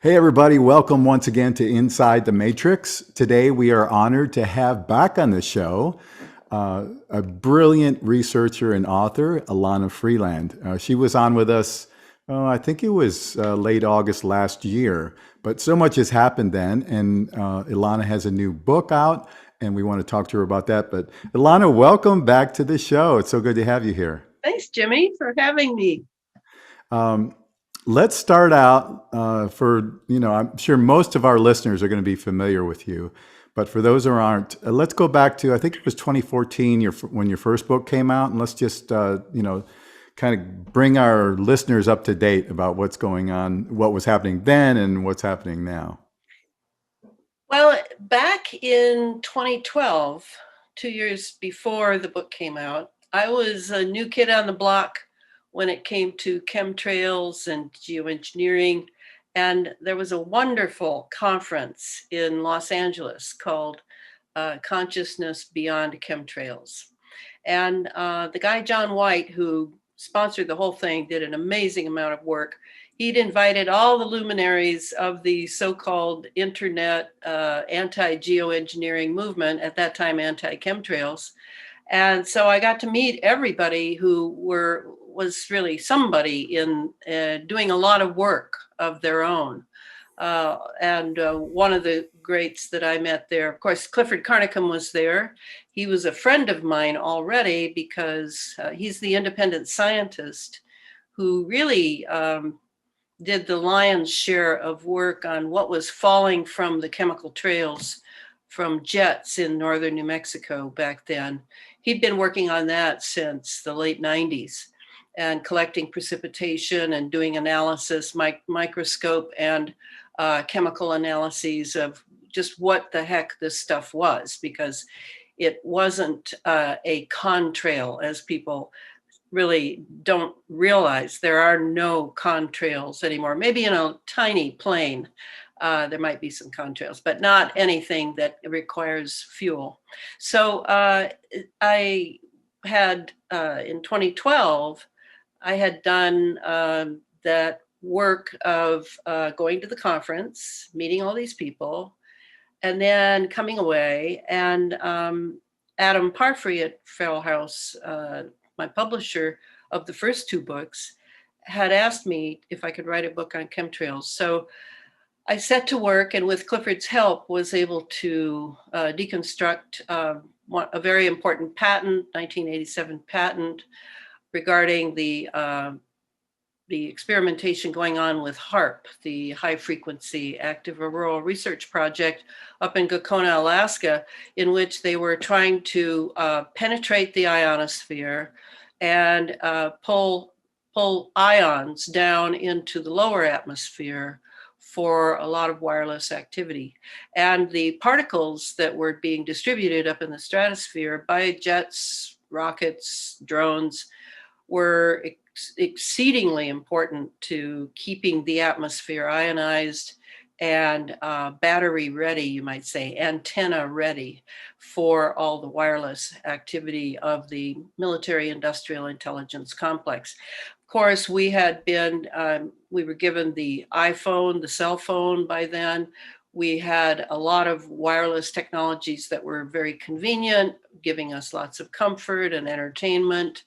Hey, everybody, welcome once again to Inside the Matrix. Today, we are honored to have back on the show a brilliant researcher and author, Elana Freeland. She was on with us, I think it was late August last year, but so much has happened then, and Elana has a new book out, and we want to talk to her about that. But Elana, welcome back to the show. It's so good to have you here. Thanks, Jimmy, for having me. Um, let's start out I'm sure most of our listeners are going to be familiar with you, but for those who aren't, let's go back to, I think it was 2014, when your first book came out, and let's just, kind of bring our listeners up to date about what's going on, what was happening then and what's happening now. Well, back in 2012, 2 years before the book came out, I was a new kid on the block when it came to chemtrails and geoengineering. And there was a wonderful conference in Los Angeles called Consciousness Beyond Chemtrails. And the guy, John White, who sponsored the whole thing, did an amazing amount of work. He'd invited all the luminaries of the so-called internet anti-geoengineering movement, at that time anti-chemtrails. And so I got to meet everybody who was really somebody in doing a lot of work of their own. And one of the greats that I met there, of course, Clifford Carnicom was there. He was a friend of mine already because he's the independent scientist who really did the lion's share of work on what was falling from the chemical trails from jets in northern New Mexico back then. He'd been working on that since the late 90s and collecting precipitation and doing analysis, microscope and chemical analyses of just what the heck this stuff was, because it wasn't a contrail, as people really don't realize. There are no contrails anymore. Maybe in a tiny plane, there might be some contrails, but not anything that requires fuel. So I had, in 2012, I had done that work of going to the conference, meeting all these people, and then coming away. And Adam Parfrey at Feral House, my publisher of the first two books, had asked me if I could write a book on chemtrails. So I set to work, and with Clifford's help, was able to deconstruct a very important patent, 1987 patent, regarding the experimentation going on with HAARP, the High Frequency Active Auroral Research Project up in Gakona, Alaska, in which they were trying to penetrate the ionosphere and pull ions down into the lower atmosphere for a lot of wireless activity. And the particles that were being distributed up in the stratosphere by jets, rockets, drones were exceedingly important to keeping the atmosphere ionized and battery ready, you might say, antenna ready for all the wireless activity of the military industrial intelligence complex. Of course, we were given the iPhone, the cell phone by then. We had a lot of wireless technologies that were very convenient, giving us lots of comfort and entertainment.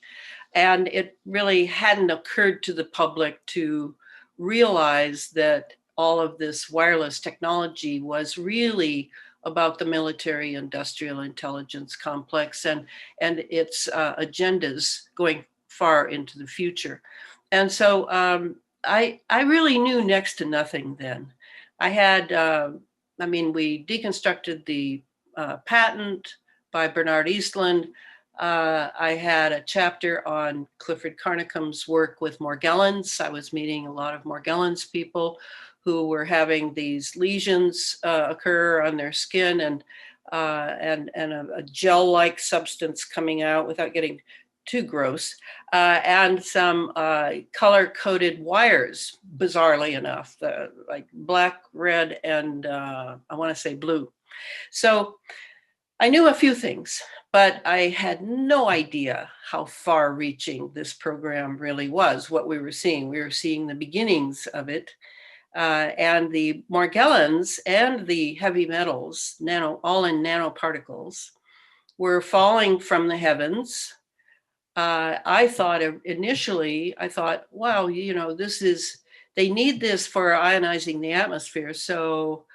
And it really hadn't occurred to the public to realize that all of this wireless technology was really about the military industrial intelligence complex and its agendas going far into the future. And so I really knew next to nothing then. We deconstructed the patent by Bernard Eastland. I had a chapter on Clifford Carnicom's work with Morgellons. I was meeting a lot of Morgellons people who were having these lesions occur on their skin and a gel-like substance coming out, without getting too gross, and some color-coded wires, bizarrely enough, like black, red, and I want to say blue. So I knew a few things, but I had no idea how far reaching this program really was, what we were seeing. We were seeing the beginnings of it. and the Morgellons and the heavy metals, all in nanoparticles, were falling from the heavens. I thought initially, wow, they need this for ionizing the atmosphere. So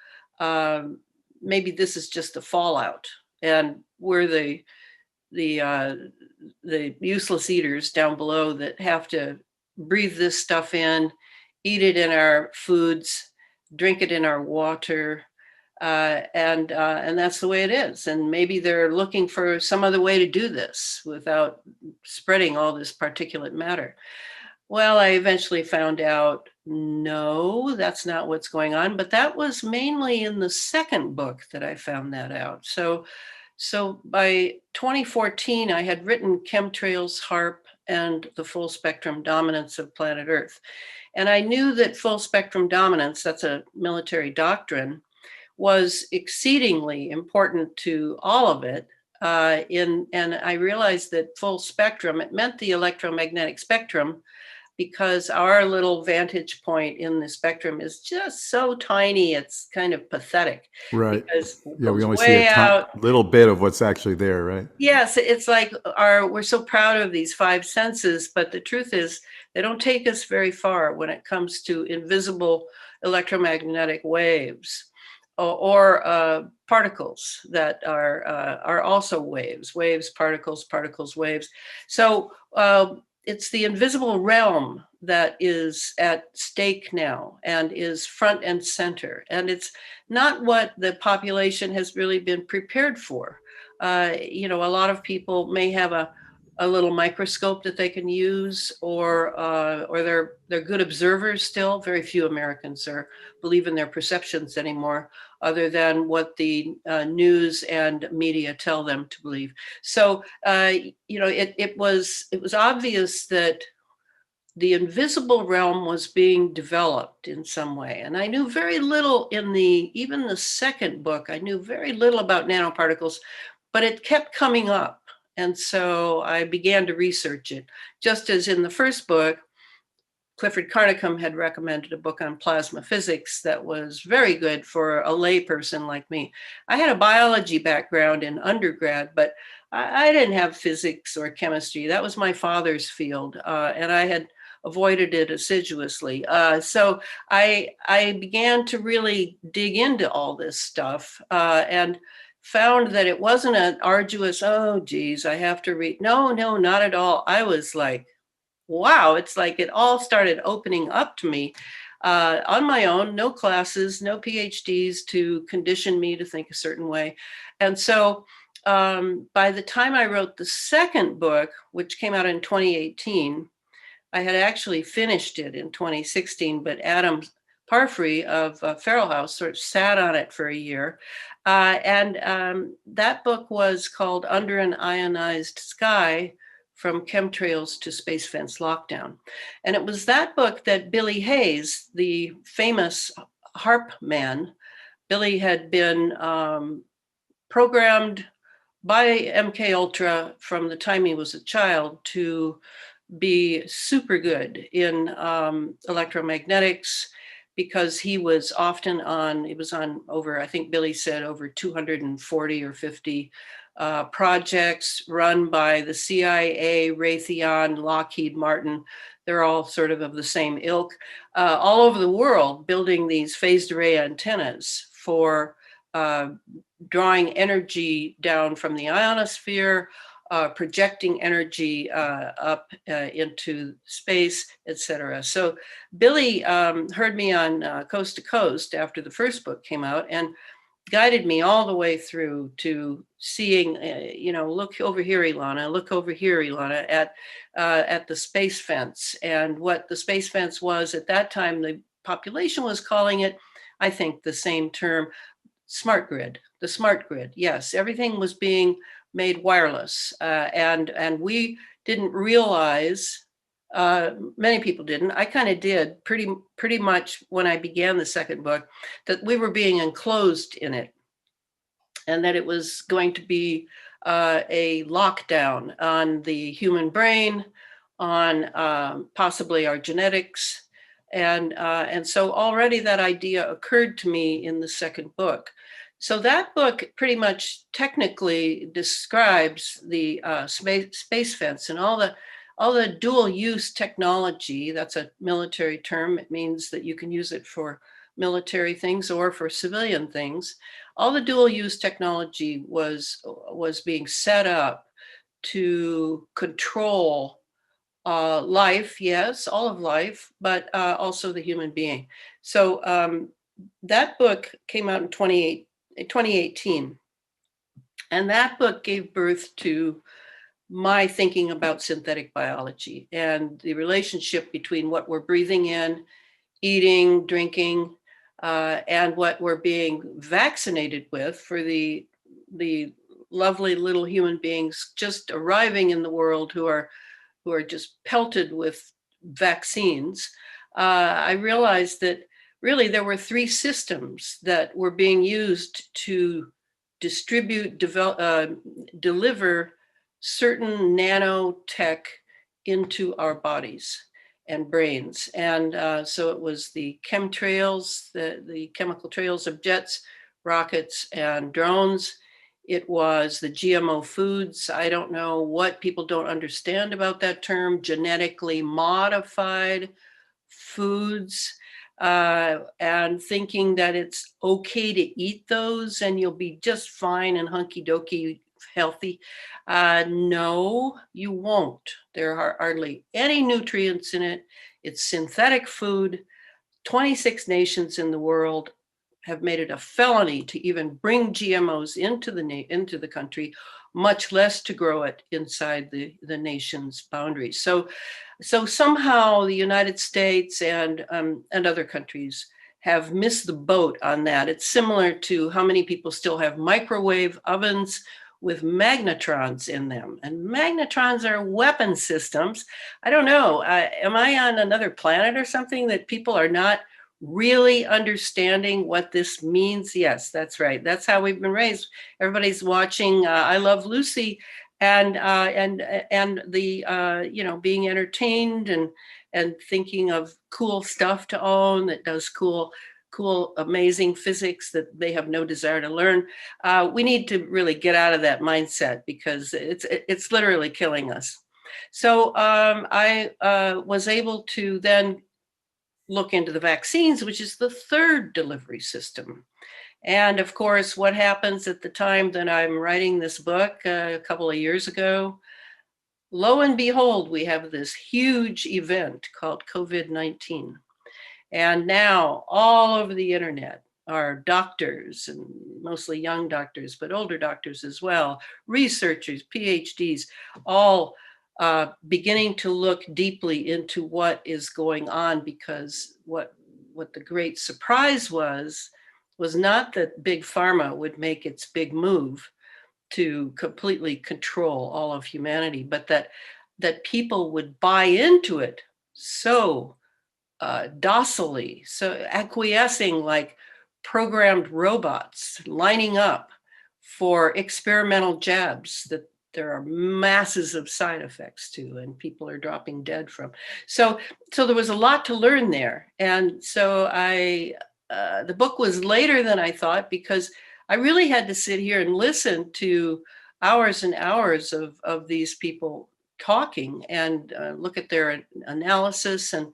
maybe this is just the fallout, and we're the useless eaters down below that have to breathe this stuff in, eat it in our foods, drink it in our water, and that's the way it is. And maybe they're looking for some other way to do this without spreading all this particulate matter. Well, I eventually found out, no, that's not what's going on. But that was mainly in the second book that I found that out. So by 2014, I had written Chemtrails, HARP, and the Full Spectrum Dominance of Planet Earth. And I knew that full spectrum dominance, that's a military doctrine, was exceedingly important to all of it. And I realized that full spectrum, it meant the electromagnetic spectrum, because our little vantage point in the spectrum is just so tiny, it's kind of pathetic, Right. because it Yeah, we goes only see a way out. little bit of what's actually there, right? Yes, it's like we're so proud of these five senses, but the truth is they don't take us very far when it comes to invisible electromagnetic waves, or particles that are also waves, particles, waves. So it's the invisible realm that is at stake now and is front and center. And it's not what the population has really been prepared for. A lot of people may have a little microscope that they can use, or they're good observers still. Very few Americans believe in their perceptions anymore, other than what the news and media tell them to believe. So it was obvious that the invisible realm was being developed in some way. And I knew very little even the second book, I knew very little about nanoparticles, but it kept coming up. And so I began to research it. Just as in the first book, Clifford Carnicom had recommended a book on plasma physics that was very good for a layperson like me. I had a biology background in undergrad, but I didn't have physics or chemistry. That was my father's field, and I had avoided it assiduously. So I began to really dig into all this stuff, and found that it wasn't an arduous, oh, geez, I have to read. No, not at all. I was like, wow, it's like it all started opening up to me on my own, no classes, no PhDs to condition me to think a certain way. And so by the time I wrote the second book, which came out in 2018, I had actually finished it in 2016, but Adam Parfrey of Feral House sort of sat on it for a year. And that book was called Under an Ionized Sky, From Chemtrails to Space Fence Lockdown. And it was that book that Billy Hayes, the famous HARP man, Billy had been programmed by MK Ultra from the time he was a child to be super good in electromagnetics, because he was on over, I think Billy said, over 240 or 50 projects run by the CIA, Raytheon, Lockheed Martin. They're all sort of the same ilk, all over the world, building these phased array antennas for drawing energy down from the ionosphere, projecting energy up into space, etc. So Billy heard me on Coast to Coast after the first book came out, and guided me all the way through to seeing, look over here, Elana, at the space fence. And what the space fence was at that time, the population was calling it, I think, the same term, smart grid, the smart grid. Yes, everything was being made wireless. And we didn't realize, many people didn't, I kind of did pretty much when I began the second book, that we were being enclosed in it, and that it was going to be a lockdown on the human brain, on possibly our genetics, And so already that idea occurred to me in the second book. So that book pretty much technically describes the space fence and all the dual use technology. That's a military term. It means that you can use it for military things or for civilian things. All the dual use technology was being set up to control life, yes, all of life, but also the human being. So that book came out in 2018. And that book gave birth to my thinking about synthetic biology and the relationship between what we're breathing in, eating, drinking, and what we're being vaccinated with for the lovely little human beings just arriving in the world who are just pelted with vaccines. I realized that really there were three systems that were being used to distribute, deliver certain nanotech into our bodies and brains. And so it was the chemtrails, the chemical trails of jets, rockets, and drones. It was the GMO foods. I don't know what people don't understand about that term, genetically modified foods, and thinking that it's okay to eat those and you'll be just fine and hunky-doky healthy. No, you won't. There are hardly any nutrients in it. It's synthetic food. 26 nations in the world have made it a felony to even bring GMOs into the country, much less to grow it inside the nation's boundaries. So somehow the United States and other countries have missed the boat on that. It's similar to how many people still have microwave ovens with magnetrons in them. And magnetrons are weapon systems. I don't know, am I on another planet or something that people are not really understanding what this means? Yes, that's right. That's how we've been raised. Everybody's watching I Love Lucy and the being entertained and thinking of cool stuff to own that does cool, amazing physics that they have no desire to learn. We need to really get out of that mindset because it's literally killing us. So I was able to then look into the vaccines, which is the third delivery system. And of course, what happens at the time that I'm writing this book a couple of years ago, lo and behold, we have this huge event called COVID-19. And now all over the internet are doctors, and mostly young doctors, but older doctors as well, researchers, PhDs, all beginning to look deeply into what is going on, because what the great surprise was not that Big Pharma would make its big move to completely control all of humanity, but that people would buy into it so docilely, so acquiescing like programmed robots, lining up for experimental jabs that there are masses of side effects to, and people are dropping dead from. So there was a lot to learn there. And so the book was later than I thought, because I really had to sit here and listen to hours and hours of these people talking and look at their analysis and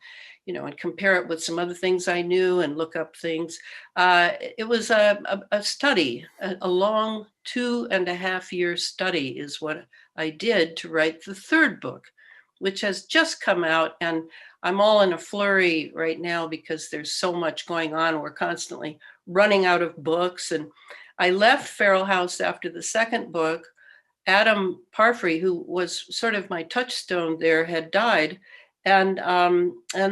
compare it with some other things I knew and look up things. It was a study, a long 2.5-year study is what I did to write the third book, which has just come out. And I'm all in a flurry right now because there's so much going on. We're constantly running out of books. And I left Feral House after the second book. Adam Parfrey, who was sort of my touchstone there, had died. And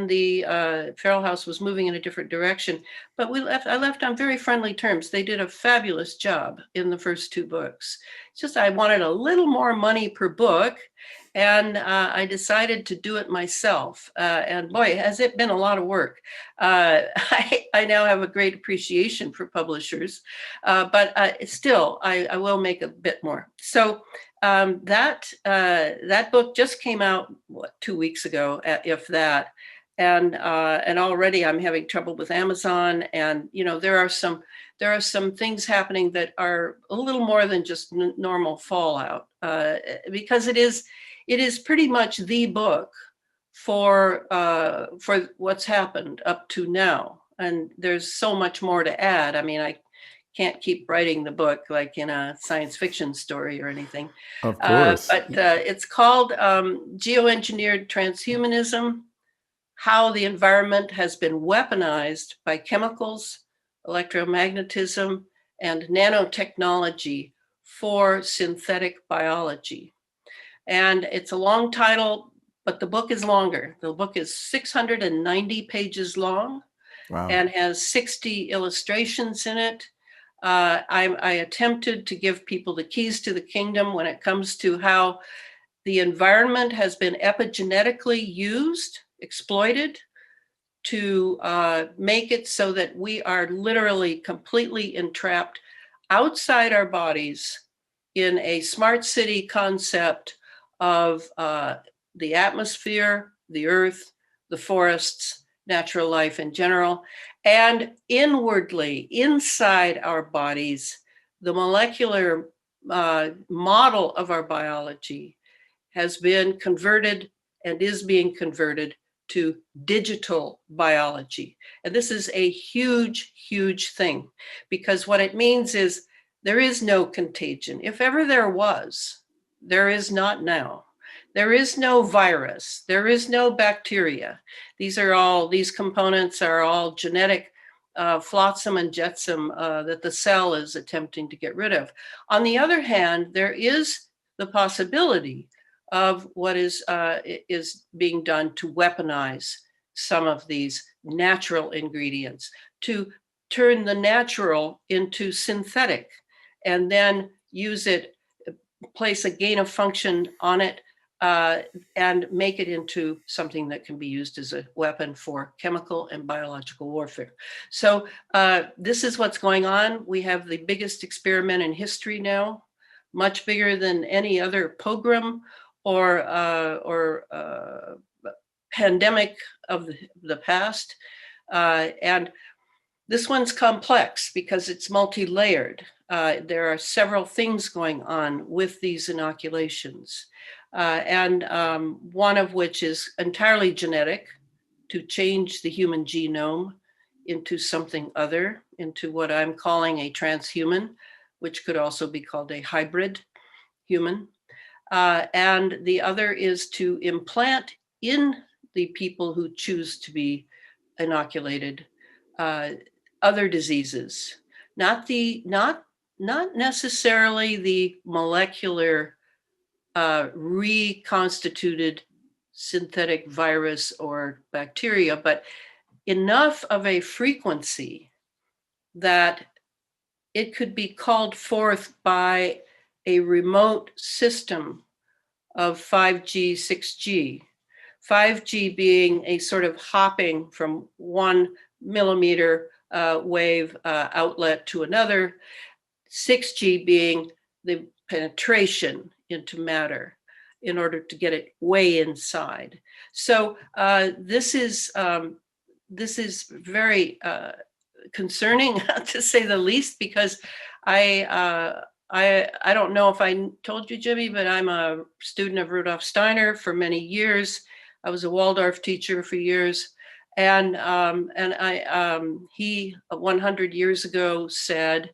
the Feral House was moving in a different direction. But I left on very friendly terms. They did a fabulous job in the first two books. It's just I wanted a little more money per book. And I decided to do it myself. And boy, has it been a lot of work. I now have a great appreciation for publishers, but still, I will make a bit more. So that book just came out 2 weeks ago, if that. and already I'm having trouble with Amazon. And there are some things happening that are a little more than just normal fallout, because it is pretty much the book for what's happened up to now. And there's so much more to add. I mean, I can't keep writing the book like in a science fiction story or anything. Of course. But it's called Geoengineered Transhumanism: How the Environment Has Been Weaponized by Chemicals, Electromagnetism, and Nanotechnology for Synthetic Biology. And it's a long title, but the book is longer. The book is 690 pages long. Wow. And has 60 illustrations in it. I attempted to give people the keys to the kingdom when it comes to how the environment has been epigenetically used, exploited, to make it so that we are literally completely entrapped outside our bodies in a smart city concept of the atmosphere, the earth, the forests, natural life in general, and inwardly, inside our bodies, the molecular model of our biology has been converted and is being converted to digital biology. And this is a huge, huge thing, because what it means is there is no contagion. If ever there was, there is not now. There is no virus. There is no bacteria. These components are all genetic flotsam and jetsam that the cell is attempting to get rid of. On the other hand, there is the possibility of what is being done to weaponize some of these natural ingredients, to turn the natural into synthetic, and then use it, place a gain of function on it, and make it into something that can be used as a weapon for chemical and biological warfare. So this is what's going on. We have the biggest experiment in history now, much bigger than any other pogrom or pandemic of the past. And this one's complex because it's multi-layered. There are several things going on with these inoculations. And one of which is entirely genetic, to change the human genome into something other, into what I'm calling a transhuman, which could also be called a hybrid human. And the other is to implant in the people who choose to be inoculated other diseases, not necessarily the molecular reconstituted synthetic virus or bacteria, but enough of a frequency that it could be called forth by a remote system of 5G, 6G. 5G being a sort of hopping from 1 millimeter wave outlet to another, 6G being the penetration into matter in order to get it way inside. So this is very concerning, to say the least, because I don't know if I told you, Jimmy, but I'm a student of Rudolf Steiner for many years. I was a Waldorf teacher for years, and he 100 years ago said,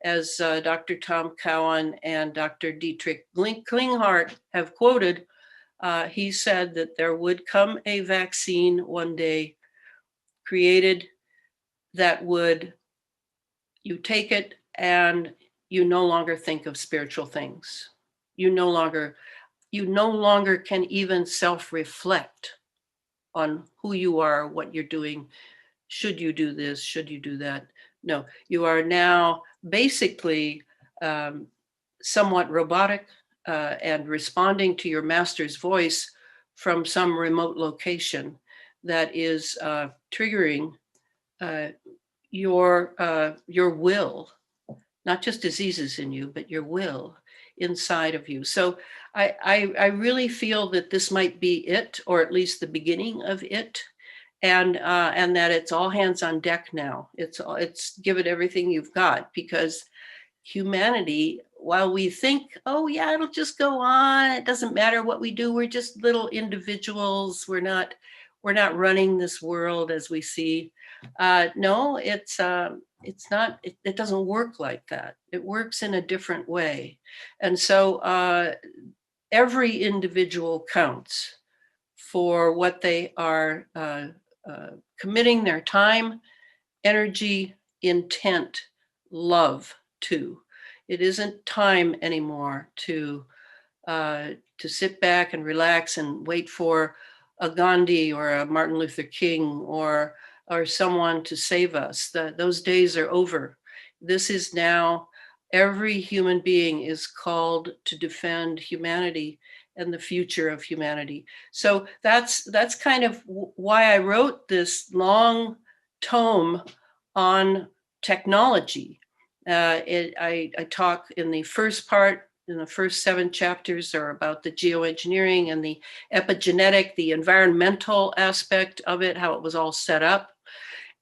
as Dr. Tom Cowan and Dr. Dietrich Klinghardt have quoted, he said that there would come a vaccine one day created that would, you take it and you no longer think of spiritual things. You no longer can even self-reflect on who you are, what you're doing. Should you do this? Should you do that? No, you are now basically somewhat robotic and responding to your master's voice from some remote location that is triggering your will, not just diseases in you, but your will inside of you. So I really feel that this might be it, or at least the beginning of it. and that it's all hands on deck now. It's give it everything you've got, because humanity, while we think, oh yeah, it'll just go on, it doesn't matter what we do, we're just little individuals, we're not running this world as we see. No, it's not. It doesn't work like that. It works in a different way, and so every individual counts for what they are committing their time, energy, intent, love to. It isn't time anymore to sit back and relax and wait for a Gandhi or a Martin Luther King or someone to save us. Those days are over. This is now, every human being is called to defend humanity and the future of humanity. So that's kind of why I wrote this long tome on technology. I talk in the first part, in the first 7 chapters, are about the geoengineering and the epigenetic, the environmental aspect of it, how it was all set up.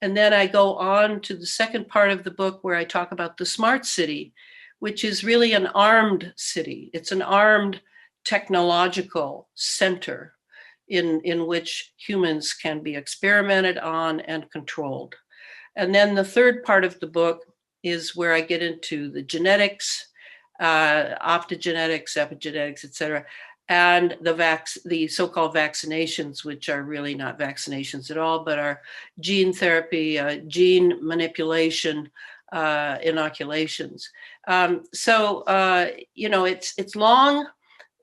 And then I go on to the second part of the book where I talk about the smart city, which is really an armed city. It's an armed technological center in which humans can be experimented on and controlled. And then the third part of the book is where I get into the genetics, optogenetics, epigenetics, et cetera, and the so-called vaccinations, which are really not vaccinations at all, but are gene therapy, gene manipulation, inoculations. It's long.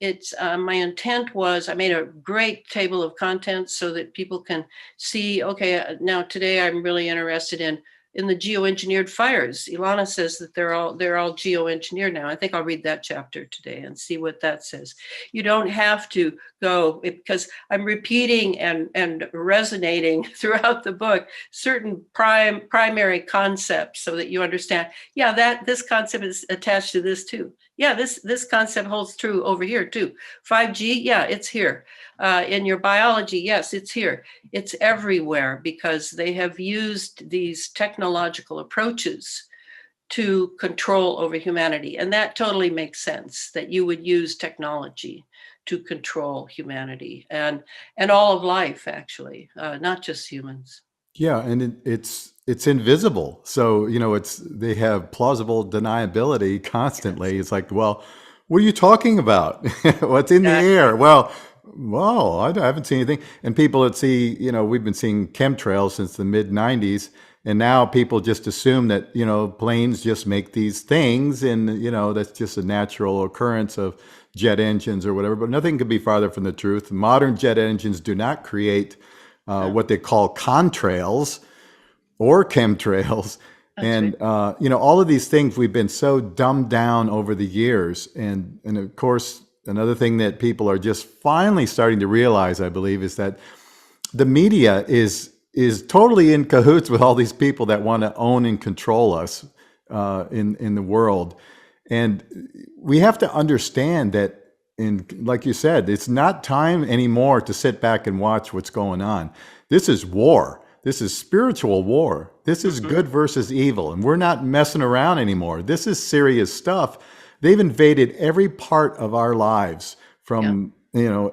It's my intent was, I made a great table of contents so that people can see, okay, now today I'm really interested in the geoengineered fires. Elana says that they're all geoengineered now. I think I'll read that chapter today and see what that says. You don't have to go, because I'm repeating and resonating throughout the book certain primary concepts so that you understand, yeah, that this concept is attached to this too. Yeah, this concept holds true over here too. 5G, yeah, it's here. In your biology, yes, it's here. It's everywhere, because they have used these technological approaches to control over humanity. And that totally makes sense, that you would use technology to control humanity and all of life, actually, not just humans. Yeah, and it's invisible. So, they have plausible deniability Yes, constantly. It's like, well, what are you talking about? What's in the exactly. air? Well, I haven't seen anything. And people that see, we've been seeing chemtrails since the mid 90s, and now people just assume that, planes just make these things, and that's just a natural occurrence of jet engines or whatever. But nothing could be farther from the truth. Modern jet engines do not create No, what they call contrails or chemtrails. that's right. And, all of these things we've been so dumbed down over the years. And of course, another thing that people are just finally starting to realize, I believe, is that the media is totally in cahoots with all these people that want to own and control us in the world. And we have to understand that, like you said, it's not time anymore to sit back and watch what's going on. This is war. This is spiritual war. This is Mhm. good versus evil. And we're not messing around anymore. This is serious stuff. They've invaded every part of our lives Yeah. from,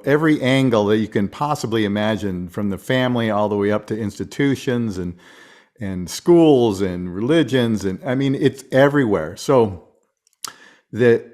every angle that you can possibly imagine, from the family all the way up to institutions and schools and religions. And I mean, it's everywhere. So the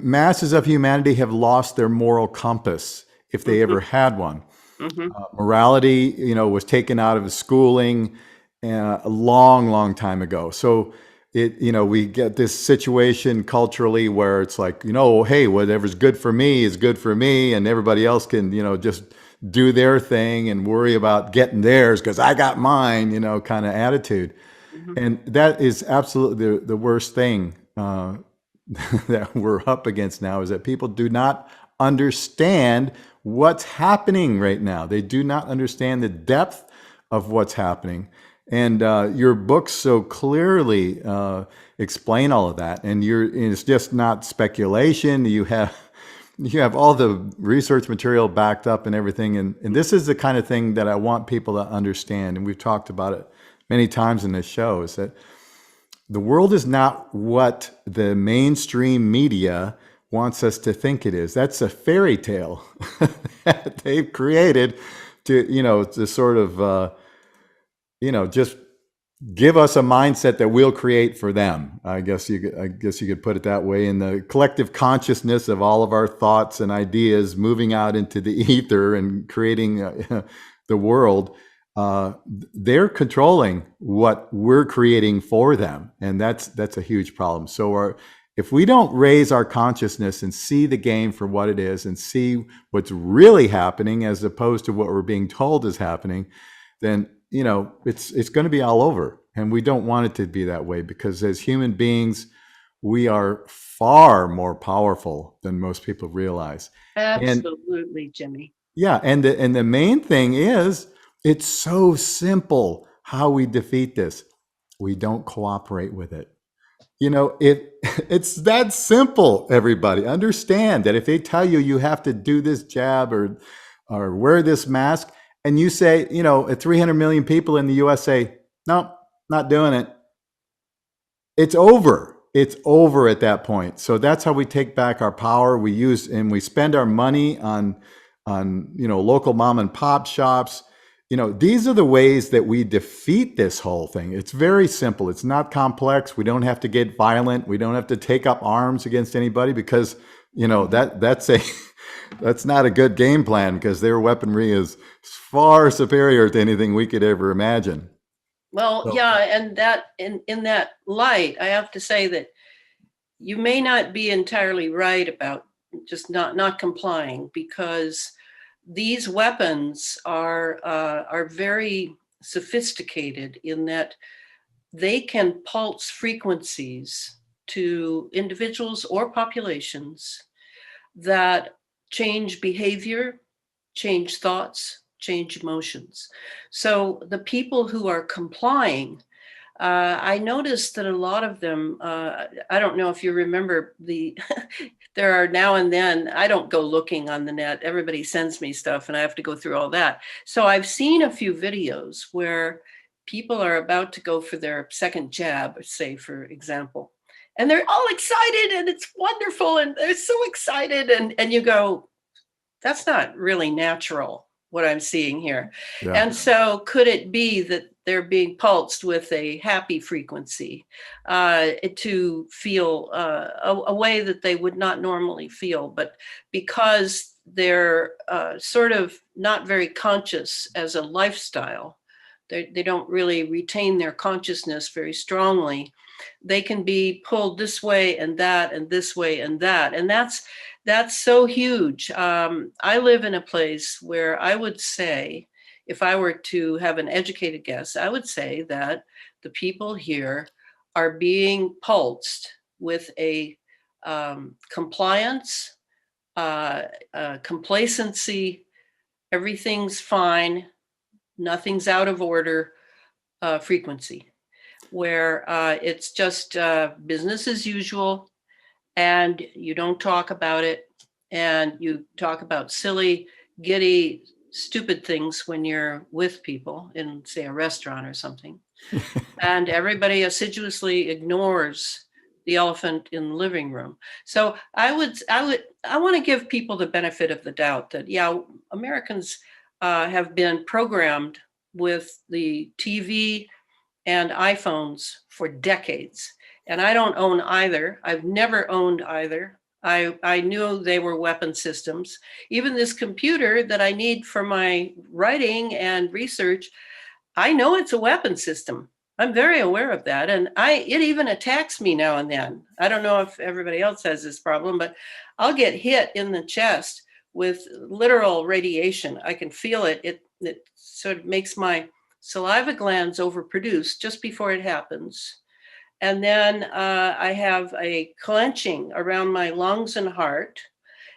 masses of humanity have lost their moral compass, if they Mhm. ever had one. Mhm. Morality, was taken out of schooling a long, long time ago. So we get this situation culturally where it's like, hey, whatever's good for me is good for me, and everybody else can, just do their thing and worry about getting theirs because I got mine, kind of attitude. Mhm. And that is absolutely the worst thing that we're up against now, is that people do not understand what's happening right now. They do not understand the depth of what's happening. And your books so clearly explain all of that. And it's just not speculation. You have you have all the research material backed up and everything. And this is the kind of thing that I want people to understand. And we've talked about it many times in this show, is that the world is not what the mainstream media wants us to think it is. That's a fairy tale that they've created to sort of, just give us a mindset that we'll create for them. I guess you could put it that way. In the collective consciousness of all of our thoughts and ideas moving out into the ether and creating the world, they're controlling what we're creating for them, and that's a huge problem. So if we don't raise our consciousness and see the game for what it is and see what's really happening as opposed to what we're being told is happening, then it's going to be all over. And we don't want it to be that way, because as human beings, we are far more powerful than most people realize. And Absolutely, Jimmy. yeah, and the main thing is, it's so simple how we defeat this. We don't cooperate with it. It's that simple. Everybody understand that if they tell you you have to do this jab or wear this mask, and you say, 300 million people in the US say, no, not doing it, it's over. It's over at that point. So that's how we take back our power. We spend our money on local mom and pop shops. These are the ways that we defeat this whole thing. It's very simple. It's not complex. We don't have to get violent. We don't have to take up arms against anybody, because that's not a good game plan, because their weaponry is far superior to anything we could ever imagine. Well, So, yeah, and that in that light, I have to say that you may not be entirely right about just not complying, because these weapons are very sophisticated in that they can pulse frequencies to individuals or populations that change behavior, change thoughts, change emotions. So the people who are complying, I noticed that a lot of them, I don't know if you remember there are now and then, I don't go looking on the net. Everybody sends me stuff and I have to go through all that. So I've seen a few videos where people are about to go for their second jab, say, for example, and they're all excited and it's wonderful and they're so excited. And you go, that's not really natural, what I'm seeing here. yeah. And so could it be that they're being pulsed with a happy frequency to feel a way that they would not normally feel, but because they're sort of not very conscious as a lifestyle, they don't really retain their consciousness very strongly. They can be pulled this way and that and this way and that. And that's so huge. I live in a place where I would say, if I were to have an educated guess, I would say that the people here are being pulsed with a compliance, complacency, everything's fine, nothing's out of order frequency, where it's just business as usual, and you don't talk about it, and you talk about silly, giddy, stupid things when you're with people in, say, a restaurant or something, and everybody assiduously ignores the elephant in the living room. So I want to give people the benefit of the doubt that, yeah, Americans have been programmed with the TV and iPhones for decades. And I don't own either. I've never owned either. I knew they were weapon systems. Even this computer that I need for my writing and research, I know it's a weapon system. I'm very aware of that. And it even attacks me now and then. I don't know if everybody else has this problem, but I'll get hit in the chest with literal radiation. I can feel it. It sort of makes my saliva glands overproduce just before it happens. And then I have a clenching around my lungs and heart.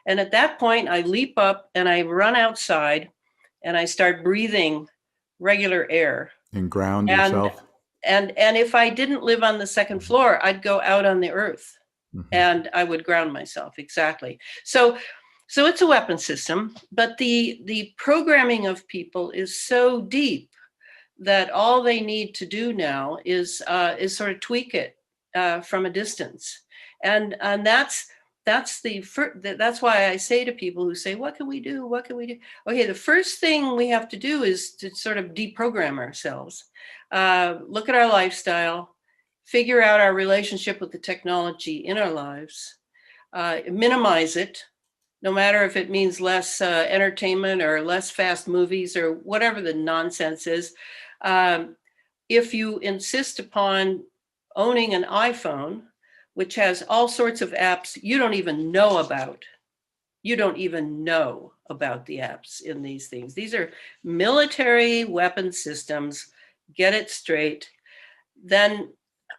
And at that point, I leap up and I run outside and I start breathing regular air. And ground And yourself. and if I didn't live on the second floor, I'd go out on the earth Mhm. and I would ground myself. Exactly. So So it's a weapon system, but the programming of people is so deep that all they need to do now is sort of tweak it from a distance, and that's why I say to people who say, "What can we do? What can we do?" Okay, the first thing we have to do is to sort of deprogram ourselves, look at our lifestyle, figure out our relationship with the technology in our lives, minimize it, no matter if it means less entertainment or less fast movies or whatever the nonsense is. Um, if you insist upon owning an iPhone, which has all sorts of apps you don't even know about, you don't even know about the apps in these things. These are military weapon systems. Get it straight. Then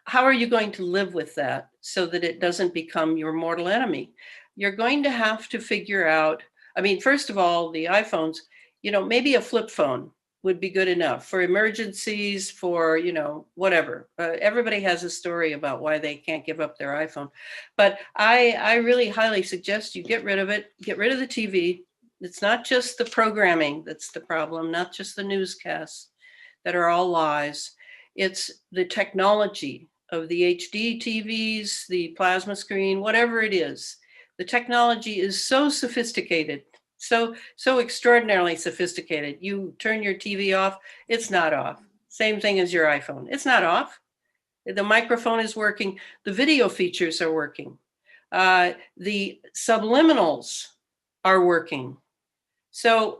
how are you going to live with that so that it doesn't become your mortal enemy? You're going to have to figure out, I mean, first of all, the iPhones, maybe a flip phone would be good enough for emergencies, for, whatever. Everybody has a story about why they can't give up their iPhone. But I really highly suggest you get rid of it, get rid of the TV. It's not just the programming that's the problem, not just the newscasts that are all lies. It's the technology of the HD TVs, the plasma screen, whatever it is. The technology is so sophisticated, so extraordinarily sophisticated. You turn your TV off, it's not off. Same thing as your iPhone. It's not off. The microphone is working. The video features are working. The subliminals are working. So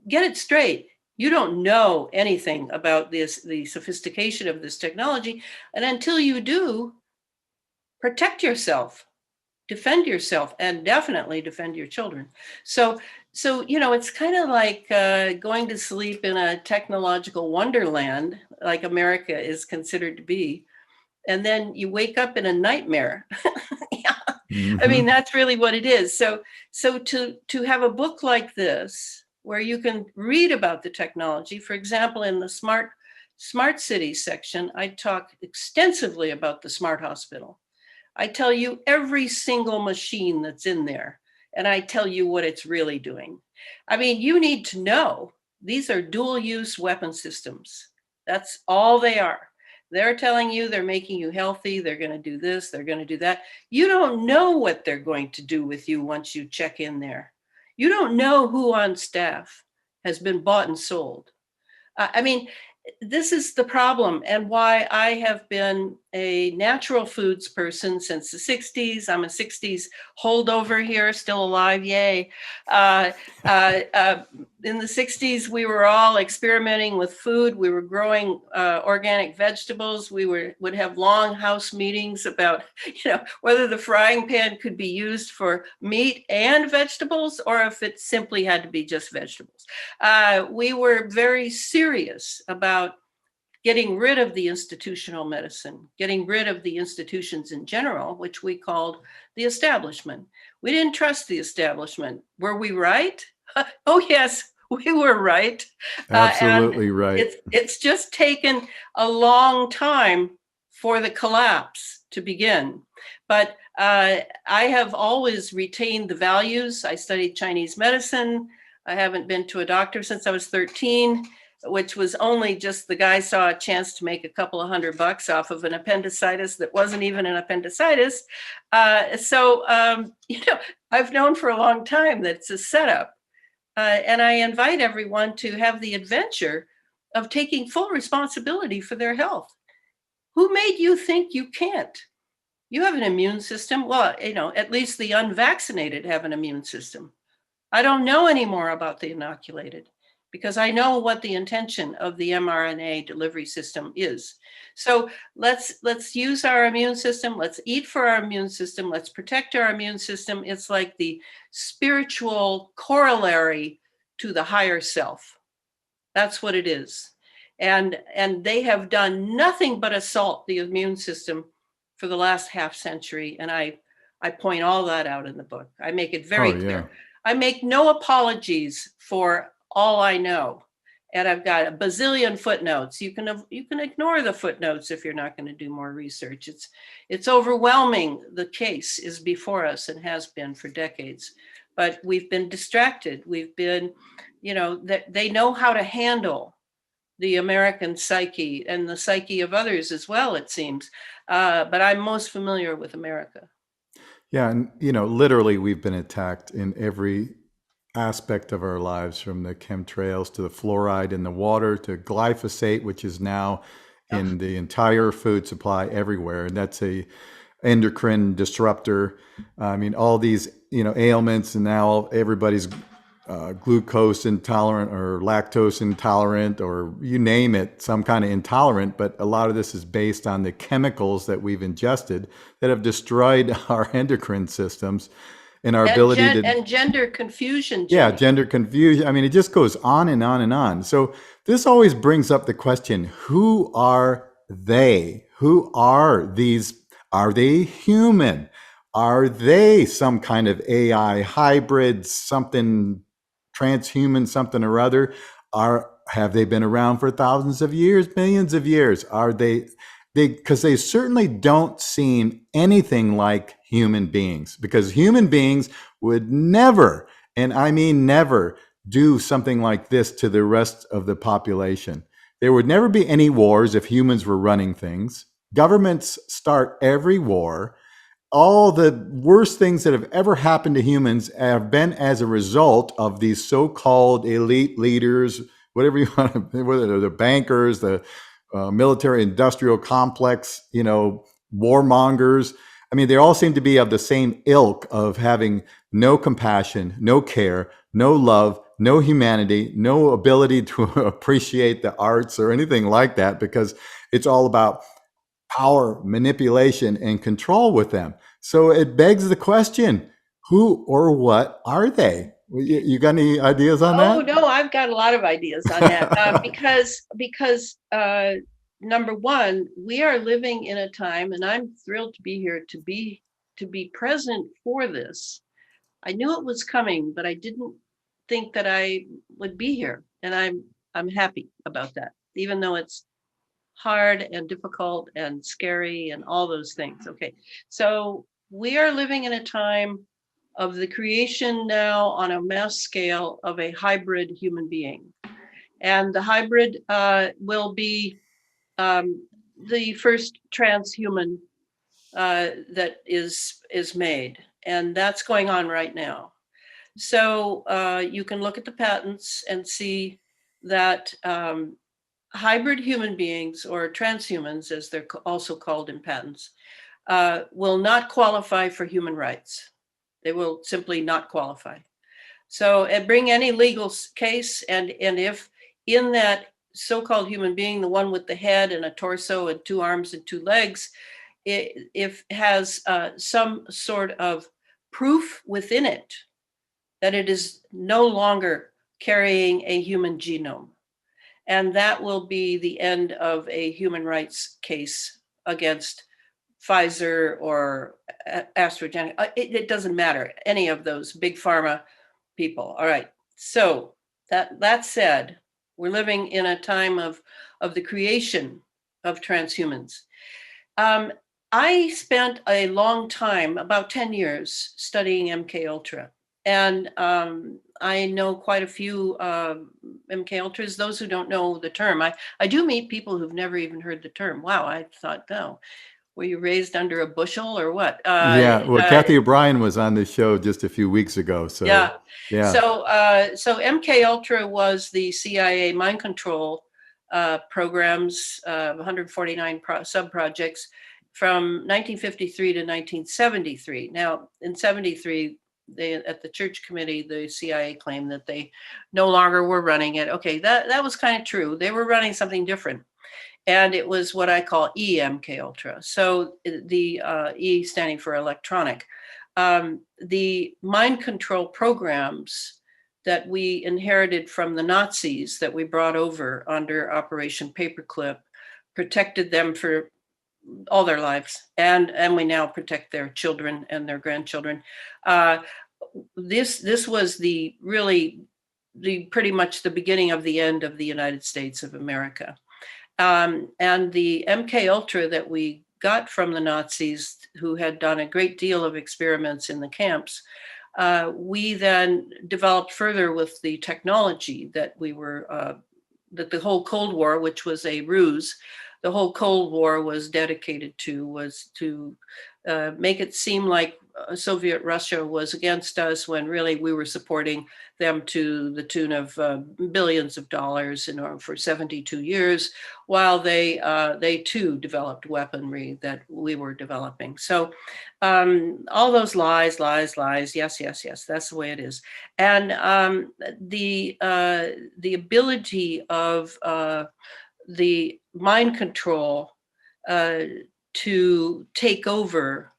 get it straight. You don't know anything about the sophistication of this technology. And until you do, protect yourself, defend yourself, and definitely defend your children. So it's kind of like going to sleep in a technological wonderland, like America is considered to be. And then you wake up in a nightmare. Yeah. I mean, that's really what it is. So to have a book like this, where you can read about the technology, for example, in the smart cities section, I talk extensively about the smart hospital. I tell you every single machine that's in there, and I tell you what it's really doing. I mean, you need to know these are dual use weapon systems. That's all they are. They're telling you they're making you healthy. They're going to do this. They're going to do that. You don't know what they're going to do with you once you check in there. You don't know who on staff has been bought and sold. I mean, this is the problem, and why I have been a natural foods person since the 60s. I'm a 60s holdover here, still alive, yay. In the 60s, we were all experimenting with food. We were growing organic vegetables. We would have long house meetings about, whether the frying pan could be used for meat and vegetables, or if it simply had to be just vegetables. We were very serious about getting rid of the institutional medicine, getting rid of the institutions in general, which we called the establishment. We didn't trust the establishment. Were we right? Oh, yes, we were right. Absolutely right. It's just taken a long time for the collapse to begin. But I have always retained the values. I studied Chinese medicine. I haven't been to a doctor since I was 13, which was only just the guy saw a chance to make a couple of $100 off of an appendicitis that wasn't even an appendicitis. I've known for a long time that it's a setup. And I invite everyone to have the adventure of taking full responsibility for their health. Who made you think you can't? You have an immune system. Well, at least the unvaccinated have an immune system. I don't know any more about the inoculated, because I know what the intention of the mRNA delivery system is. So let's use our immune system. Let's eat for our immune system. Let's protect our immune system. It's like the spiritual corollary to the higher self. That's what it is. And they have done nothing but assault the immune system for the last half century. And I point all that out in the book. I make it very clear. Yeah. I make no apologies for all I know. And I've got a bazillion footnotes. You can ignore the footnotes if you're not going to do more research. It's overwhelming. The case is before us and has been for decades. but we've been distracted. We've been, that they know how to handle the American psyche and the psyche of others as well, it seems. But I'm most familiar with America. Yeah, and literally we've been attacked in every aspect of our lives, from the chemtrails to the fluoride in the water to glyphosate, which is now Oh, in the entire food supply everywhere, and that's a endocrine disruptor. I mean, all these ailments, and now everybody's glucose intolerant or lactose intolerant, or you name it, some kind of intolerant. But a lot of this is based on the chemicals that we've ingested that have destroyed our endocrine systems and our ability to, and gender confusion, yeah, Jimmy. gender confusion. I mean, it just goes on and on and on. So this always brings up the question, who are they? Who are these? Are they human? Are they some kind of AI hybrid, something transhuman, something or other? Have they been around for thousands of years, millions of years? Are they because they certainly don't seem anything like human beings, because human beings would never, and I mean never, do something like this to the rest of the population. There would never be any wars if humans were running things. Governments start every war. All the worst things that have ever happened to humans have been as a result of these so-called elite leaders, whatever you want to, whether they're the bankers, the military industrial complex, warmongers. I mean, they all seem to be of the same ilk of having no compassion, no care, no love, no humanity, no ability to appreciate the arts or anything like that, because it's all about power, manipulation, and control with them. So it begs the question, who or what are they? You got any ideas on Oh that? no, I've got a lot of ideas on that, because number one, we are living in a time, and I'm thrilled to be here to be present for this. I knew it was coming, but I didn't think that I would be here, and I'm happy about that, even though it's hard and difficult and scary and all those things. Okay, so we are living in a time of the creation now on a mass scale of a hybrid human being. And the hybrid will be the first transhuman that is made. And that's going on right now. So you can look at the patents and see that hybrid human beings, or transhumans, as they're also called in patents, will not qualify for human rights. They will simply not qualify. So bring any legal case, and if in that so-called human being, the one with the head and a torso and two arms and two legs, if has some sort of proof within it that it is no longer carrying a human genome, and that will be the end of a human rights case against Pfizer or AstraZeneca. It doesn't matter, any of those big pharma people. All right. So that said, we're living in a time of the creation of transhumans. Um, I spent a long time, about 10 years, studying MK Ultra, and I know quite a few MK Ultras. Those who don't know the term, I do meet people who've never even heard the term. Wow, I thought, no, were you raised under a bushel or what? Yeah, well, Kathy O'Brien was on this show just a few weeks ago. So, Yeah. yeah. So MK Ultra was the CIA mind control programs, 149 sub projects from 1953 to 1973. Now, in 73, at the Church Committee, the CIA claimed that they no longer were running it. Okay, that was kind of true. They were running something different, and it was what I call EMK Ultra. So the E standing for electronic. The mind control programs that we inherited from the Nazis, that we brought over under Operation Paperclip, protected them for all their lives, and we now protect their children and their grandchildren. This was the pretty much the beginning of the end of the United States of America. And the MK Ultra that we got from the Nazis, who had done a great deal of experiments in the camps, We then developed further with the technology that we were, that the whole Cold War, which was a ruse, the whole Cold War was dedicated to, was to make it seem like Soviet Russia was against us when really we were supporting them to the tune of billions of dollars for 72 years, while they too developed weaponry that we were developing. So all those lies, lies, lies. Yes, yes, yes. That's the way it is. And the ability of the mind control uh, to take over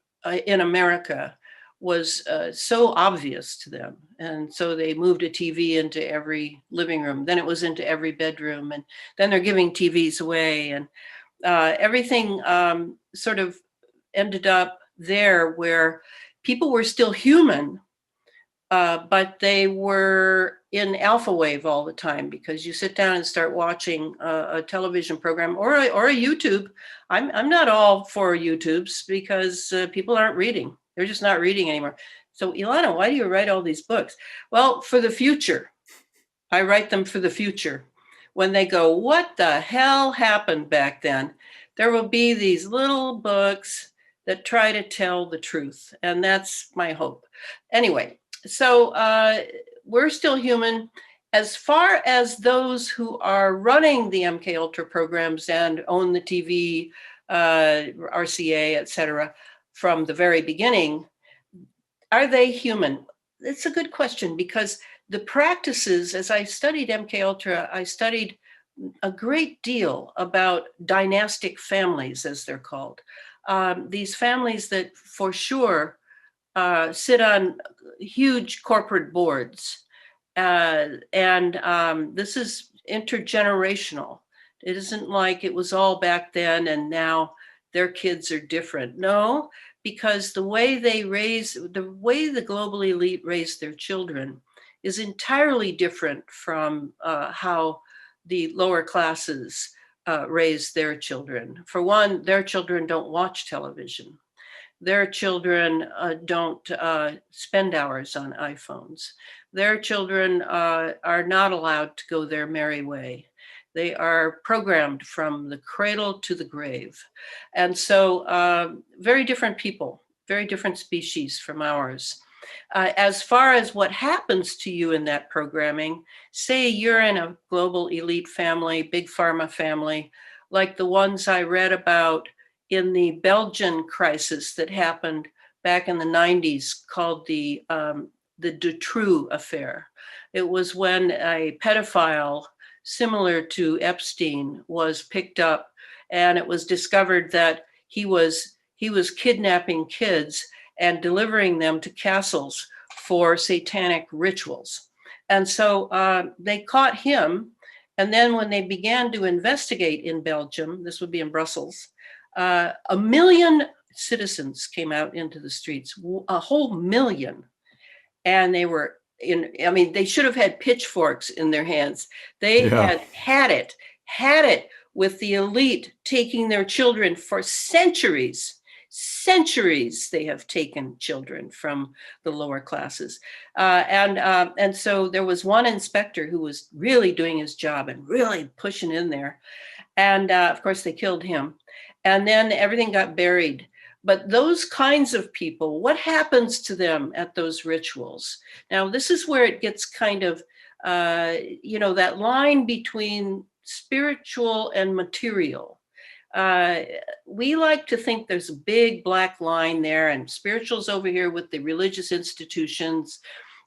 in America was so obvious to them. And so they moved a TV into every living room. Then it was into every bedroom. And then they're giving TVs away. And everything sort of ended up there where people were still human, but they were in alpha wave all the time, because you sit down and start watching a television program or a YouTube. I'm not all for YouTubes because people aren't reading. They're just not reading anymore. So Elana, why do you write all these books? Well, for the future. I write them for the future. When they go, what the hell happened back then? There will be these little books that try to tell the truth. And that's my hope. Anyway, so we're still human. As far as those who are running the MK Ultra programs and own the TV, RCA, et cetera, from the very beginning, are they human? It's a good question, because the practices, as I studied MK Ultra, I studied a great deal about dynastic families, as they're called. These families that for sure sit on huge corporate boards. And this is intergenerational. It isn't like it was all back then and now their kids are different. No, because the way the global elite raise their children is entirely different from how the lower classes raise their children. For one, their children don't watch television. Their children don't spend hours on iPhones. Their children are not allowed to go their merry way. They are programmed from the cradle to the grave. And so very different people, very different species from ours. As far as what happens to you in that programming, say you're in a global elite family, big pharma family, like the ones I read about in the Belgian crisis that happened back in the 90s, called the Dutroux affair. It was when a pedophile similar to Epstein was picked up, and it was discovered that he was kidnapping kids and delivering them to castles for satanic rituals. And so they caught him. And then when they began to investigate in Belgium, this would be in Brussels, 1 million citizens came out into the streets, a whole million. And they were they should have had pitchforks in their hands. They Yeah. had it with the elite taking their children for centuries. Centuries they have taken children from the lower classes. And so there was one inspector who was really doing his job and really pushing in there. And of course, they killed him. And then everything got buried. But those kinds of people, what happens to them at those rituals? Now, this is where it gets kind of, that line between spiritual and material. We like to think there's a big black line there, and spiritual's over here with the religious institutions.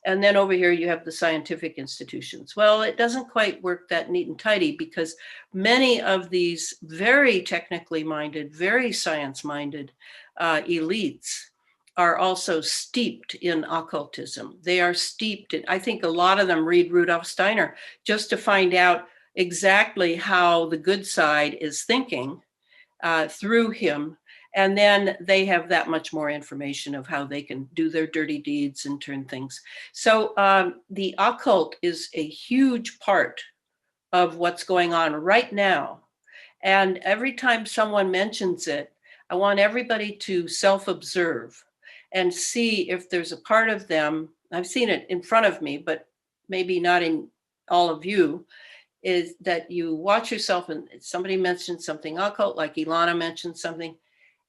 And then over here, you have the scientific institutions. Well, it doesn't quite work that neat and tidy, because many of these very technically minded, very science-minded elites are also steeped in occultism. They are steeped in, I think a lot of them read Rudolf Steiner just to find out exactly how the good side is thinking through him. And then they have that much more information of how they can do their dirty deeds and turn things. So the occult is a huge part of what's going on right now. And every time someone mentions it, I want everybody to self-observe and see if there's a part of them I've seen it in front of me, but maybe not in all of you, is that you watch yourself and somebody mentions something occult, like Elana mentioned something,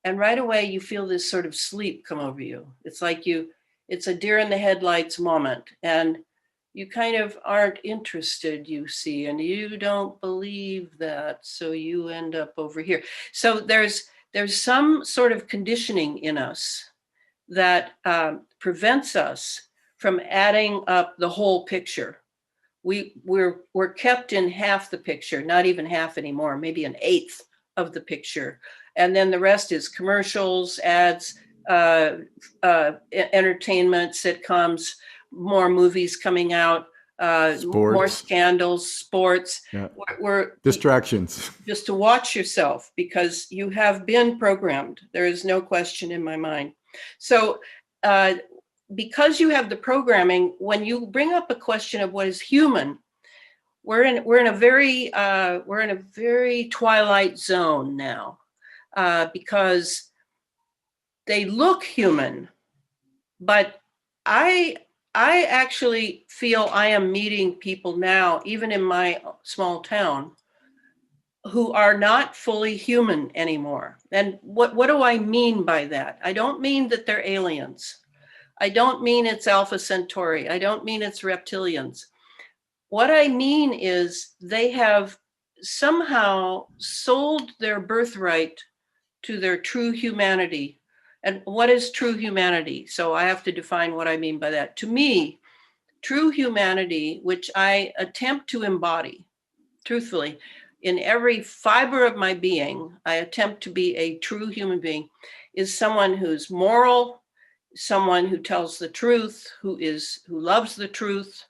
and right away you feel this sort of sleep come over you. It's like it's a deer in the headlights moment, and you kind of aren't interested, you see, and you don't believe that, so you end up over here. So there's some sort of conditioning in us that prevents us from adding up the whole picture. We're kept in half the picture, not even half anymore, maybe an eighth of the picture, and then the rest is commercials, ads, entertainment, sitcoms, more movies coming out, more Sports. scandals, sports. Yeah. We're Distractions. just to watch yourself, because you have been programmed. There is no question in my mind. So because you have the programming, when you bring up a question of what is human, we're in a very twilight zone now, because they look human, but I actually feel I am meeting people now, even in my small town, who are not fully human anymore. And what do I mean by that? I don't mean that they're aliens. I don't mean it's Alpha Centauri. I don't mean it's reptilians. What I mean is they have somehow sold their birthright to their true humanity. And what is true humanity? So I have to define what I mean by that. To me, true humanity, which I attempt to embody, truthfully, in every fiber of my being, I attempt to be a true human being, is someone who's moral, someone who tells the truth, who loves the truth,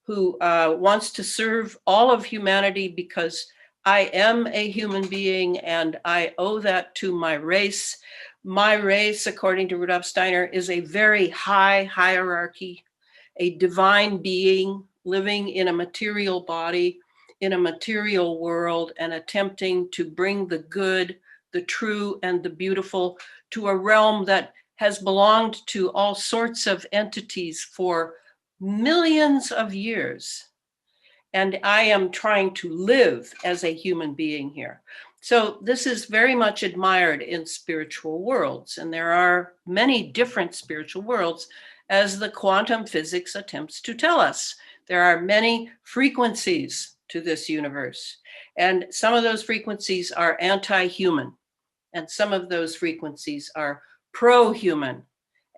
who wants to serve all of humanity, because I am a human being and I owe that to my race. My race, according to Rudolf Steiner, is a very high hierarchy, a divine being living in a material body, in a material world, and attempting to bring the good, the true, and the beautiful to a realm that has belonged to all sorts of entities for millions of years. And I am trying to live as a human being here. So this is very much admired in spiritual worlds. And there are many different spiritual worlds, as the quantum physics attempts to tell us. There are many frequencies to this universe. And some of those frequencies are anti-human. And some of those frequencies are pro-human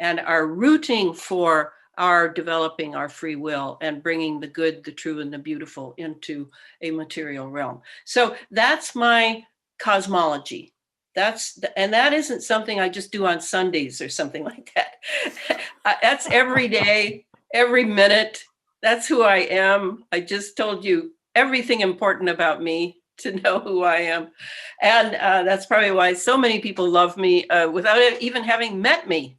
and are rooting for our developing our free will and bringing the good, the true, and the beautiful into a material realm. So that's my cosmology. And that isn't something I just do on Sundays or something like that. That's every day, every minute. That's who I am. I just told you everything important about me to know who I am. And that's probably why so many people love me without even having met me.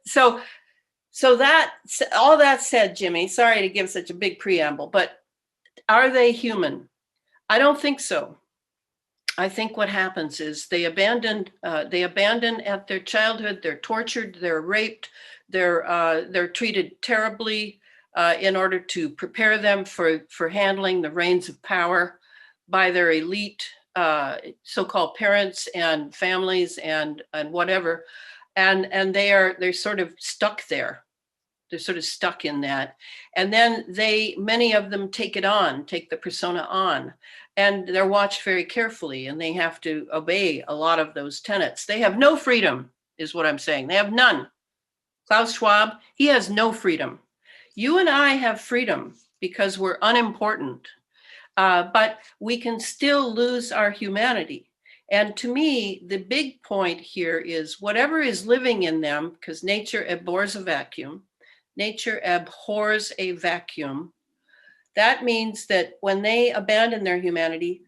So that, all that said, Jimmy, sorry to give such a big preamble, but are they human? I don't think so. I think what happens is they abandon at their childhood. They're tortured, they're raped, they're treated terribly in order to prepare them for handling the reins of power by their elite so-called parents and families and whatever, and they're sort of stuck there. They're sort of stuck in that. And then many of them take the persona on, and they're watched very carefully, and they have to obey a lot of those tenets. They have no freedom, is what I'm saying. They have none. Klaus Schwab, he has no freedom. You and I have freedom because we're unimportant, but we can still lose our humanity. And to me, the big point here is whatever is living in them, because nature abhors a vacuum. Nature abhors a vacuum. That means that when they abandon their humanity,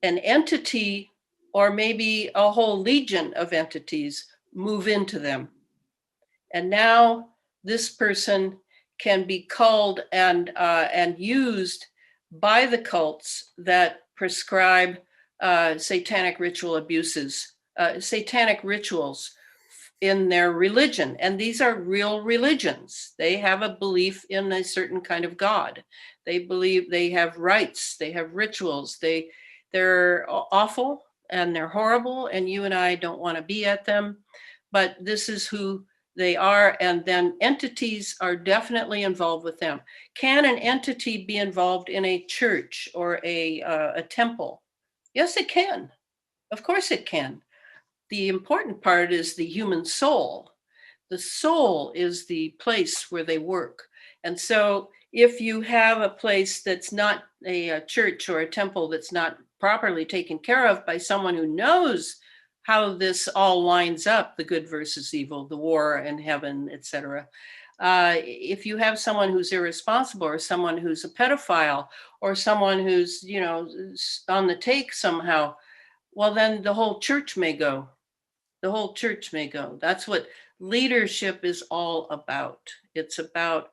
an entity or maybe a whole legion of entities move into them. And now this person can be culled and used by the cults that prescribe satanic ritual abuses, satanic rituals in their religion. And these are real religions. They have a belief in a certain kind of God. They believe they have rites, they have rituals, they're awful and they're horrible, and you and I don't want to be at them. But this is who they are, and then entities are definitely involved with them. Can an entity be involved in a church or a temple? Yes, it can. Of course it can. The important part is the human soul. The soul is the place where they work. And so if you have a place that's not a church or a temple that's not properly taken care of by someone who knows how this all lines up, the good versus evil, the war and heaven, etc. If you have someone who's irresponsible, or someone who's a pedophile, or someone who's, on the take somehow, well, then the whole church may go. The whole church may go. That's what leadership is all about. It's about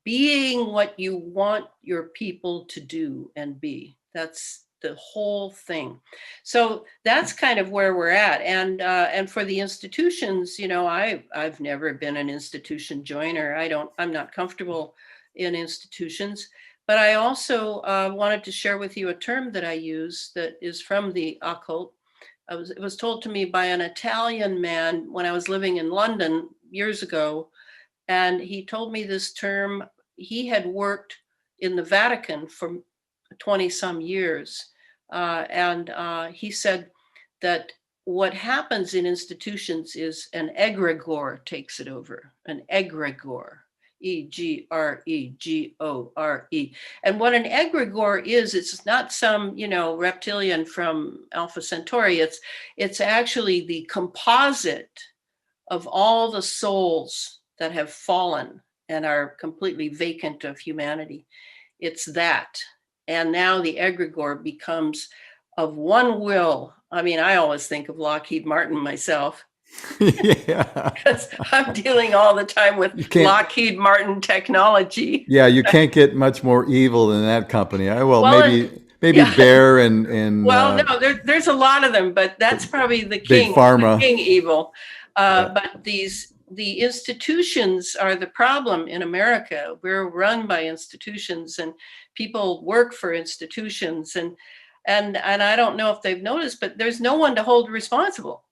being what you want your people to do and be. That's the whole thing. So that's kind of where we're at. And for the institutions, I've never been an institution joiner. I'm not comfortable in institutions. But I also wanted to share with you a term that I use that is from the occult. It was told to me by an Italian man when I was living in London years ago. And he told me this term. He had worked in the Vatican for 20 some years. And he said that what happens in institutions is an egregore takes it over, an egregore. Egregore. And what an egregore is, it's not some, reptilian from Alpha Centauri. It's actually the composite of all the souls that have fallen and are completely vacant of humanity. It's that. And now the egregore becomes of one will. I mean, I always think of Lockheed Martin myself. Yeah. Because I'm dealing all the time with Lockheed Martin technology. Yeah, you can't get much more evil than that company. Maybe yeah. Bear and no, there's a lot of them, but that's probably the king. Big Pharma. The king evil. But the institutions are the problem in America. We're run by institutions, and people work for institutions, and I don't know if they've noticed, but there's no one to hold responsible.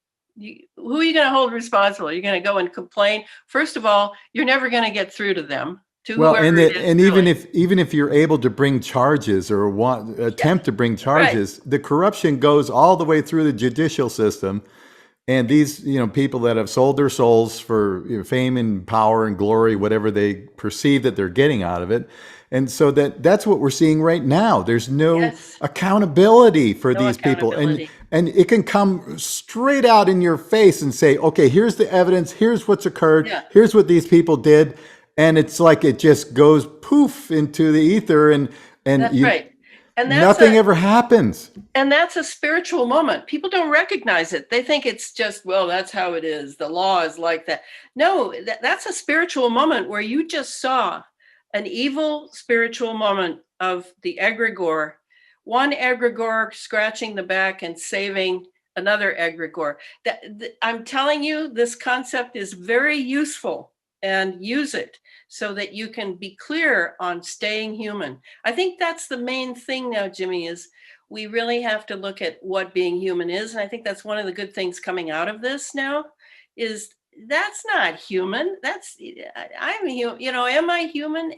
Who are you going to hold responsible? You're going to go and complain. First of all, you're never going to get through to them. Even if you're able to bring charges or attempt to bring charges, right, the corruption goes all the way through the judicial system. And these, people that have sold their souls for fame and power and glory, whatever they perceive that they're getting out of it. And so that's what we're seeing right now. There's no accountability for these people. And it can come straight out in your face and say, okay, here's the evidence. Here's what's occurred. Yeah. Here's what these people did. And it's like it just goes poof into the ether and that's right. And nothing ever happens. And that's a spiritual moment. People don't recognize it. They think it's just, well, that's how it is. The law is like that. No, that's a spiritual moment where you just saw an evil spiritual moment of the egregore, one egregore scratching the back and saving another egregore. I'm telling you, this concept is very useful, and use it so that you can be clear on staying human. I think that's the main thing now, Jimmy, is we really have to look at what being human is. And I think that's one of the good things coming out of this now is that's not human. I'm human. Am I human?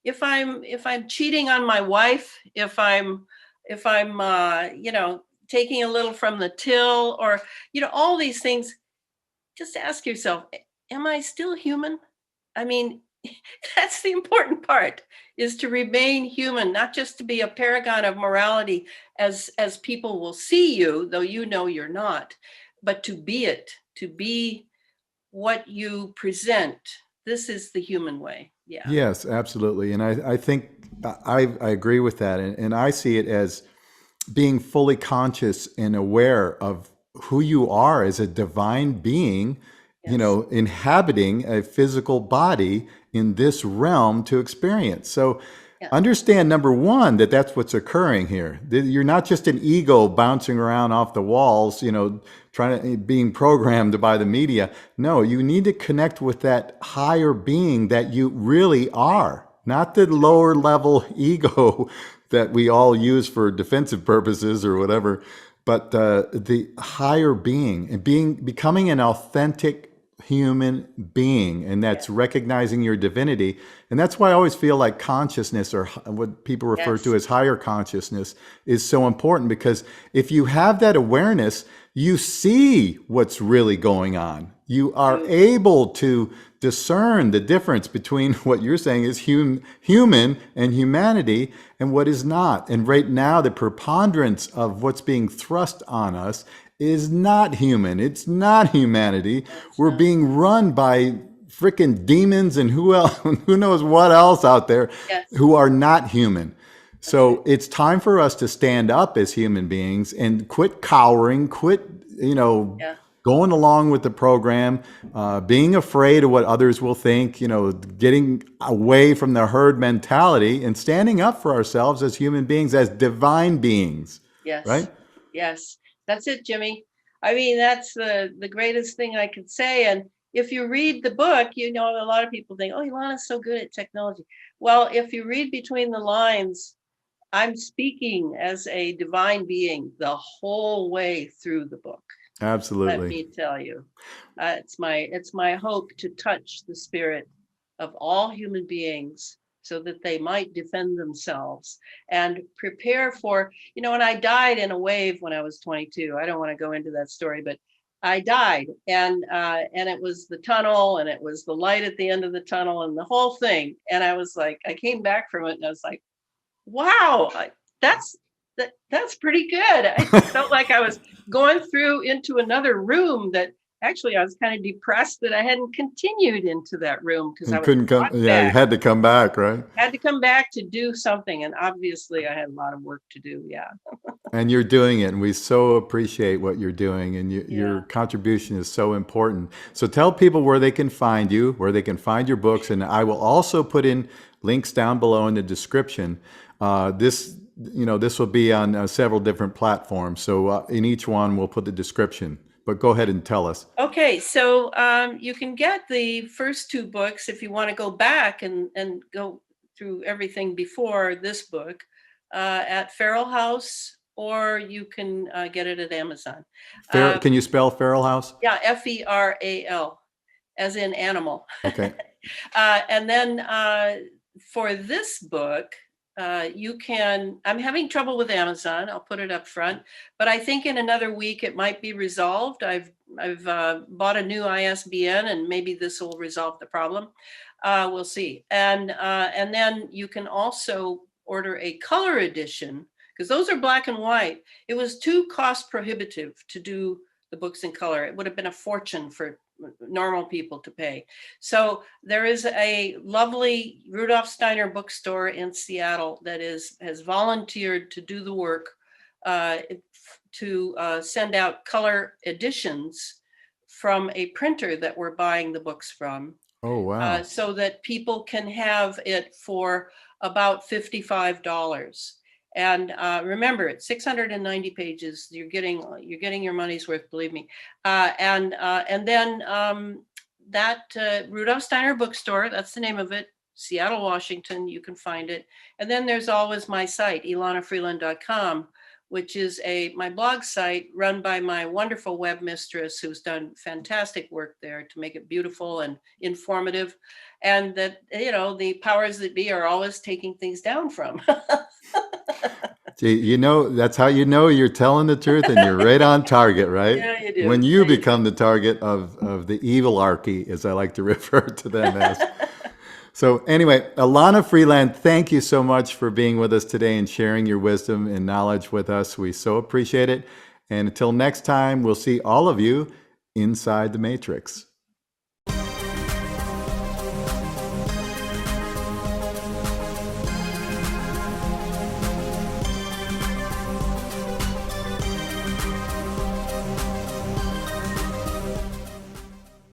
If I'm cheating on my wife, if I'm taking a little from the till, or, all these things, just ask yourself, am I still human? I mean, that's the important part, is to remain human, not just to be a paragon of morality as people will see you, though you're not, but to be it, to be what you present. This is the human way. Yeah. Yes, absolutely. And I think I agree with that. And I see it as being fully conscious and aware of who you are as a divine being, inhabiting a physical body in this realm to experience. So Yeah. understand, number one, that that's what's occurring here. You're not just an ego bouncing around off the walls, trying to being programmed by the media. No, you need to connect with that higher being that you really are, not the lower level ego that we all use for defensive purposes or whatever, but the higher being and becoming an authentic human being, and that's recognizing your divinity. And that's why I always feel like consciousness, or what people refer to Yes. as higher consciousness, is so important, because if you have that awareness, you see what's really going on. You are able to discern the difference between what you're saying is human and humanity and what is not. And right now, the preponderance of what's being thrust on us is not human. It's not humanity. We're being run by freaking demons and who else, who knows what else out there, Yes. who are not human. So it's time for us to stand up as human beings and quit cowering, quit, Yeah. going along with the program, being afraid of what others will think, getting away from the herd mentality and standing up for ourselves as human beings, as divine beings, Yes. right? Yes. That's it, Jimmy. I mean, that's the greatest thing I could say. And if you read the book, a lot of people think, oh, Ilana's so good at technology. Well, if you read between the lines, I'm speaking as a divine being the whole way through the book. Let Absolutely. me tell you, it's my hope to touch the spirit of all human beings so that they might defend themselves and prepare for, and I died in a wave when I was 22. I don't want to go into that story, but I died, and it was the tunnel, and it was the light at the end of the tunnel, and the whole thing. And I was like, I came back from it, and I was like, wow, that's that's pretty good. I felt like I was going through into another room, that actually I was kind of depressed that I hadn't continued into that room because I And was couldn't come. brought Yeah, you back. had to come back, right? Had to come back to do something, and obviously I had a lot of work to do. Yeah. And you're doing it, and we so appreciate what you're doing, and your Yeah. contribution is so important. So tell people where they can find you, where they can find your books, and I will also put in links down below in the description. This will be on several different platforms, so in each one we'll put the description. But go ahead and tell us. Okay, so you can get the first two books if you want to go back and go through everything before this book at Feral House, or you can get it at Amazon. Can you spell Feral House? Yeah, Feral, as in animal. Okay. And then for this book, I'm having trouble with Amazon. I'll put it up front, but I think in another week it might be resolved. I've bought a new ISBN, and maybe this will resolve the problem. We'll see. And then you can also order a color edition, because those are black and white. It was too cost prohibitive to do the books in color. It would have been a fortune for normal people to pay. So there is a lovely Rudolf Steiner bookstore in Seattle that has volunteered to do the work, to send out color editions from a printer that we're buying the books from, Oh, wow. so that people can have it for about $55. And remember, it's 690 pages. You're getting your money's worth, believe me. And then that Rudolf Steiner bookstore, that's the name of it, Seattle, Washington. You can find it. And then there's always my site, elanafreeland.com, which is my blog site run by my wonderful web mistress, who's done fantastic work there to make it beautiful and informative, and that the powers that be are always taking things down from. Gee, that's how you're telling the truth, and you're right on target, right? Yeah, you do. When you Yeah, you become the target of the evil archy, as I like to refer to them as. So anyway, Elana Freeland, thank you so much for being with us today and sharing your wisdom and knowledge with us. We so appreciate it. And until next time, we'll see all of you inside the Matrix.